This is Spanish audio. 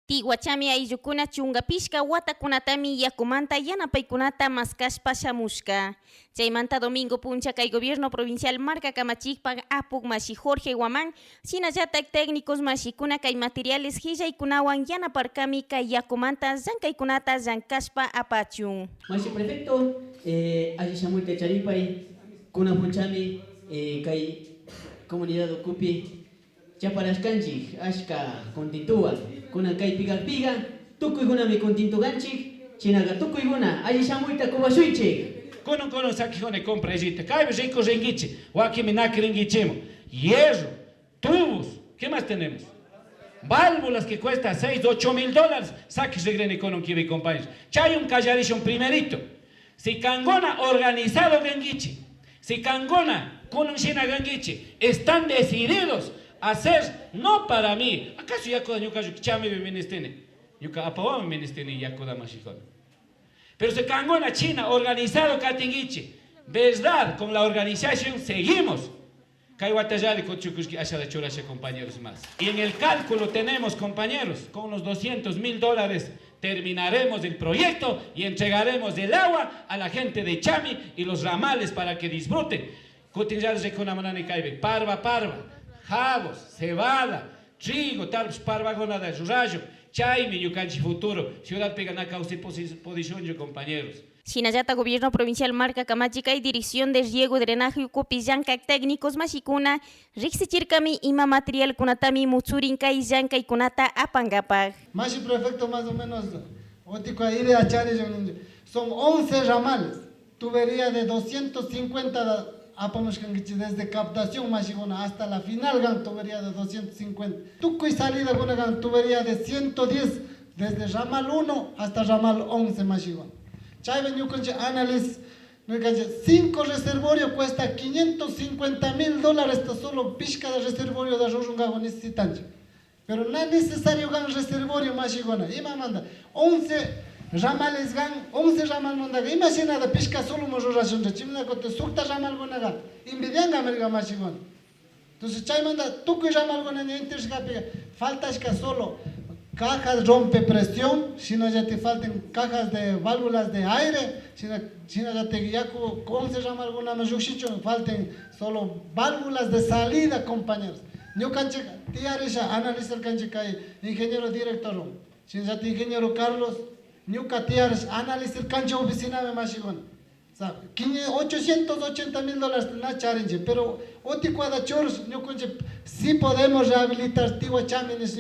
Tiguachami ayllukuna chungapishka watakunatami yakumanta yanapaykunata maskashpa shamushka. Chaymanta domingo puncha kay gobierno provincial Marca Kamachikpa apuk mashi Jorge Guamán, shinallatak técnicos mashikuna kay materiales hillaykunawan yanaparkami kay yakumanta llankaykunata llankashpa apachun. Mashi prefecto, allí shamulte charipay, kuna punchami kay comunidad Ocupi. Chaparashkanchik, ashka kontintúa, kuna kay piga, tukuyguna mi kontintuganchik, chinaga tukuyguna, allí shamuita kubashuychik. Kono sakijone compra ejite, kaibe rico rengiche, wakimi naki rengichemo, hierro, tubos, ¿qué más tenemos? Válvulas que cuesta 6, 8 mil dólares, saque regrene con un kiwi compañeros. Chay un callarishon primerito, si cangona organizado gengiche, si cangona con un shina gengiche, están decididos hacer no para mí. ¿Acaso ya koda ñuka chame me menestene? Ñuka apawa me menestene ya koda mashikon. Pero se cangona China organizado katingiche. ¿Verdad? Con la organización seguimos. Kaiwatayari kochukuski ashada chorashe compañeros más. Y en el cálculo tenemos, compañeros, con los $200,000 terminaremos el proyecto y entregaremos el agua a la gente de Chami y los ramales para que disfruten. Cotillarse con amanane kaibe, parva. Javos, cebada, trigo, tal parvagona de rurayo, chaime, yucanchi futuro, ciudad peganaka usted posición, yo compañeros. Shinallata Gobierno Provincial Marca Kamachika y Dirección de Riego, Drenaje y Copillanca técnicos mashikuna, rixichirkami ima material kunatami mutsurinka y yanka y kunata apangapag. Mashi prefecto más o menos, son 11 ramales, tubería de 250 desde captación mashigona hasta la final gan tubería de 250. Tuco y salida con gan tubería de 110 desde ramal 1 hasta ramal 11 mashigona. Chayven yo con análisis, 5 reservorios cuesta $550,000 hasta solo pizca de reservorio de arroz necesitan. Pero no es necesario gan reservorio mashigona. Ima manda 11 ramales gan 11 ramal mondaga imagina da pizca solo mojoración de chimna cote sukta ramal gonaga invidianga merga mashigon. Entonces chay manda tuku ramal gonaga interscape falta es que solo cajas rompe presión, sino ya te faltan cajas de válvulas de aire, sino ya te ya con 11 ramal gonaga juxicho falten solo válvulas de salida, compañeros. Yo canche tiarisha analizar canche kai ingeniero director, sino ya te ingeniero Carlos Ñuka tiares análisis cancha oficina me mashigona. $880,000 na challenge, pero oti cuada chors, sí podemos rehabilitar tiwa chamines,